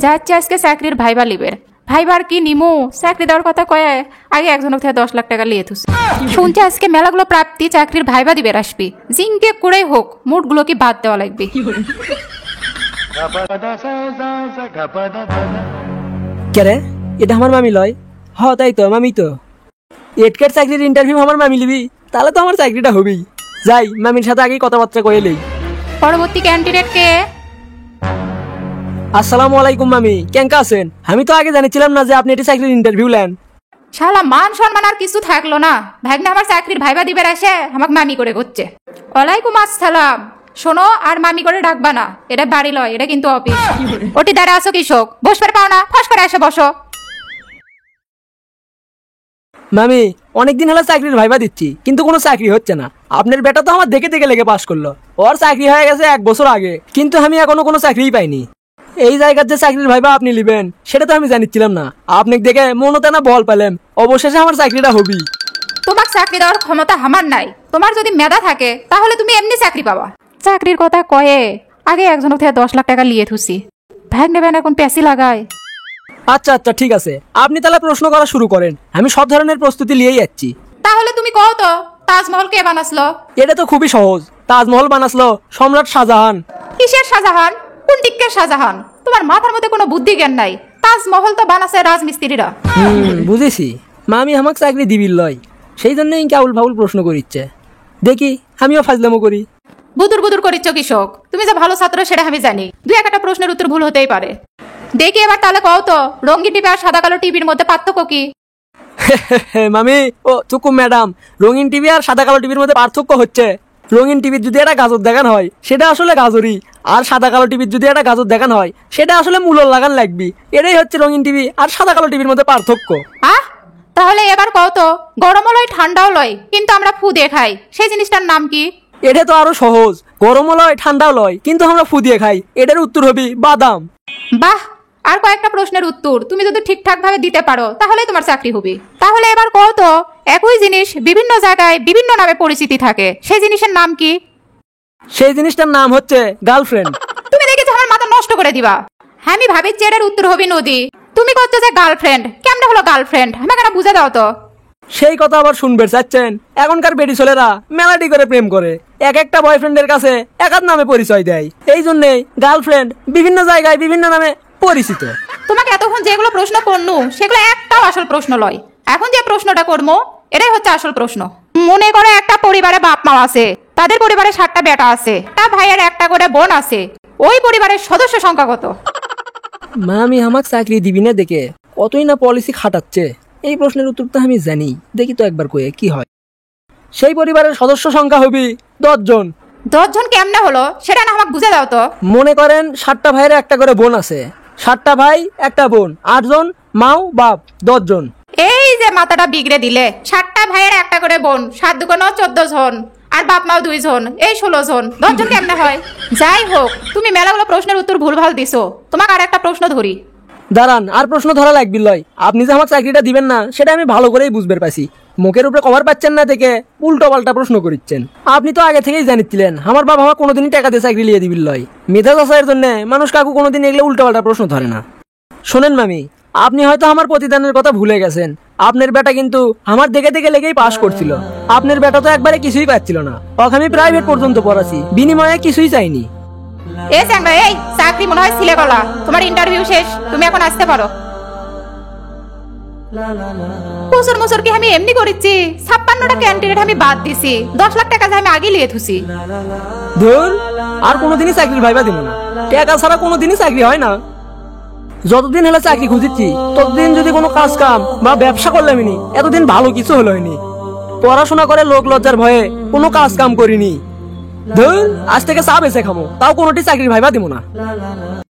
যাচ্ছে আজকে চাকরির ভাইবা লিবের। ভাইবার কি নিমু, চাকরি দেওয়ার কথা কয়ে আগে একজনের থেকে 10 লাখ টাকা লিয়ে থুস। শুনছি আজকে মেলাগুলো প্রাপ্তি চাকরির ভাইবা দিবের আসবি। জিঙ্কে করেই হোক মুডগুলো কি বাদ দেওয়া লাগবে। কে এটা আমার মামি লয়? হ তাই তো, মামি তো। এটকের চাকরির ইন্টারভিউ আমার মামি লিবি, তাহলে তো আমার চাকরিটা হবেই। যাই মামির সাথে আগেই কথাবার্তা কয়ে লই। পরবর্তী ক্যান্ডিডেট কে? আসসালামু আলাইকুম মামি, কেঙ্কা আছেন? আমি তো আগে জানিছিলাম না যে আপনি এটি চাকরির ইন্টারভিউ নেন। শালা মান সম্মান আর কিছু থাকলো না, ভাগ্নে আমার চাকরির ভাইবা দিবের আসে আমাকে মামি করে করছে। ওয়ালাইকুম আসসালাম। শোনো, আর মামি করে ডাকবা না, এটা বাড়ি লয়, এটা কিন্তু অফিস। ওটি দাঁড়া আসো কৃষক, বসবার পাও না, ফস করে এসে বসো। মামি অনেকদিন হলো চাকরির ভাইবা দিচ্ছি, কিন্তু কোনো চাকরি হচ্ছে না। আপনার বেটা তো আমার দেখে দেখে লেগে পাস করলো, ওর চাকরি হয়ে গেছে 1 বছর আগে, কিন্তু আমি এখনো কোনো চাকরিই পাইনি। এই জায়গার যে চাকরির ভাইবা আপনি লিবেন সেটা তো আমি জানিছিলাম না। আপনাকে দেখে মনতে না বল পেলাম, অবশেষে আমার চাকরিটা হবি। তোমার চাকরি দেওয়ার ক্ষমতা আমার নাই। তোমার যদি মেধা থাকে তাহলে তুমি এমনি চাকরি পাবা। চাকরির কথা কয়ে আগে একজনের থেকে 10 লাখ টাকা লিয়ে থুসি। ভাগ নেবেন এখন পেঁচি লাগায়। আচ্ছা আচ্ছা ঠিক আছে, আপনি তাহলে প্রশ্ন করা শুরু করেন, আমি সব ধরনের প্রস্তুতি নিয়েই যাচ্ছি। তাহলে তুমি কও তো, তাজমহল কে বানাসলো? এটা তো খুবই সহজ, তাজমহল বানাসলো সম্রাট শাহজাহান। কিসের শাহজাহান? কোন দিকের শাহজাহান? তোমার মাথার মধ্যে কোনো বুদ্ধি জ্ঞান নাই। তাজমহল তো বানাছে রাজমিস্ত্রিরা। বুঝেছি, মামি আমাকে চাকরি দিবির লয়, সেই জন্যই কাউল ফাউল প্রশ্ন করিচ্ছে। দেখি আমিও ফাজলামো করি। বুদুর বুদুর করিচ্ছ কৃষক, তুমি যে ভালো ছাত্র সেটা আমি জানি। 2-1টা প্রশ্নের উত্তর ভুল হতেই পারে। দেখি এবার তাহলে কও তো, রঙিন টিভি আর সাদা কালো টিভির মধ্যে পার্থক্য কি? মামি ও চুকুম ম্যাডাম, রঙিন টিভি আর সাদা কালো টিভির মধ্যে পার্থক্য হচ্ছে, রঙিন টিভির যদি একটা গাজর দেখানো হয় সেটা আসলে গাজরই, আর সাদা কালো টিভির যদি একটা গাজর দেখানো হয় সেটা আসলে মূলর লাগান লাগবি। এটাই হচ্ছে রঙিন টিভি আর সাদা কালো টিভির মধ্যে পার্থক্য। তাহলে এবার কও তো, গরমও লয় ঠান্ডাও লয় কিন্তু আমরা ফু দিয়ে খাই, সেই জিনিসটার নাম কি? এটা তো আরো সহজ, গরমও লয় ঠান্ডাও লয় কিন্তু আমরা ফু দিয়ে খাই, এটার উত্তর হবে বাদাম। বাহ, আর কয়েকটা প্রশ্নের উত্তর তুমি যদি ঠিকঠাক ভাবে দিতে পারো তাহলেই তোমার চাকরি হবে। তাহলে এবার কও তো, একই জিনিস বিভিন্ন জায়গায় বিভিন্ন নামে পরিচিতি থাকে, সেই জিনিসের নাম কি? সেই জিনিসটার নাম হচ্ছে গার্লফ্রেন্ড। তুমি দেখেছো আমার মাথা নষ্ট করে দিবা। আমি ভাবিছি এটার উত্তর হবে নদী, তুমি করছো যে গার্লফ্রেন্ড। কেমনে হলো গার্লফ্রেন্ড, আমাকে না বুঝে দাও তো। সেই কথা আবার শুনবে চাচ্ছেন? এখনকার বেটি ছেলেরা মেলাটি করে প্রেম করে, এক একটা বয়ফ্রেন্ডের কাছে এক এক নামে পরিচয় দেয়, এই জন্যই গার্লফ্রেন্ড বিভিন্ন জায়গায় বিভিন্ন নামে পরিচিত। তোমাকে এতক্ষণ যেগুলো প্রশ্ন করনু সেগুলো একটাও আসল প্রশ্ন লয়। এখন যে প্রশ্নটা করবো এটাই হচ্ছে আসল প্রশ্ন। মনে করে একটা পরিবারে বাপ মা আছে, তাদের পরিবারে 7টা বেটা আছে, তা ভাইয়ের একটা করে বোন আছে, ওই পরিবারের সদস্য সংখ্যা কত? মামি আমাকে চাকরি দিবি না দেখে কতই না পলিসি খাটাচ্ছে। এই প্রশ্নের উত্তর তো আমি জানি, দেখি তো একবার কয়ে কি হয়। সেই পরিবারের সদস্য সংখ্যা হবে 10 জন। 10 জন কেমনে হলো সেটা না আমাকে বুঝে দাও তো। মনে করেন 7টা ভাইয়ের একটা করে বোন আছে, 7টা ভাই একটা বোন, 8 জন মাও বাপ, 10 জন। এই যে মাথাটা বিগড়ে দিলে, 7টা ভাইয়ের একটা করে বোন, 7 দুগুণ 14 জন, আর বাপ মাও 2 জন, এই 16 জন। 10 জন কেমনে হয়? যাই হোক, তুমি মেলাগুলো প্রশ্নের উত্তর ভুলভাল দিছো। তোমাকে আর একটা প্রশ্ন ধরি। দাঁড়ান, আর প্রশ্ন ধরা লাগবি লয়। আপনি যে আমার চাকরিটা দিবেন না সেটা আমি ভালো করেই বুঝতে পারছি। মুখের উপরে কভার পাচ্ছেন না দেখে উল্টো পাল্টা প্রশ্ন করিচ্ছেন। আপনি তো আগে থেকেই জানিছিলেন আমার বাবা আমার কোনোদিনই টাকা দিয়ে চাকরি লিয়ে দিবিল লয়। মেধা চাষের জন্য মানুষ কাকু কোনোদিন এগুলো উল্টো পাল্টা প্রশ্ন ধরে না। শোনেন মামি, আপনি হয়তো আমার প্রতিদানের কথা ভুলে গেছেন। আপনার বেটা কিন্তু আমার দেখে দেখে লেগেই পাস করছিল। আপনার বেটা তো একবারে কিছুই পাচ্ছিল না, ওকে আমি প্রাইভেট পর্যন্ত পড়াছি, বিনিময়ে কিছুই চাইনি। এই চ্যাংড়া, এই চাকরি মনে হয় ছিলে গলা। তোমার ইন্টারভিউ শেষ, তুমি এখন আসতে পারো। বছর বছর কি আমি এমনি করেছি? 56টা ক্যান্ডিডেট আমি বাদ দিছি, 10 লাখ টাকা আমি আগে লিয়ে থুছি। ধর, আর কোনোদিনই চাকরির ভাইবা দিব না। টাকা ছাড়া কোনোদিনই চাকরি হয় না। যতদিন হলে চাকরি খুঁজিচ্ছি ততদিন যদি কোনো কাজ কাম বা ব্যবসা করলামই, এতদিন ভালো কিছু হলো হয়নি। পড়াশোনা করে লোক লজ্জার ভয়ে কোনো কাজ কাম করিনি। ধর, আজ থেকে চা বেচে খামো, তাও কোনোটি চাকরির ভাইবা দিব না।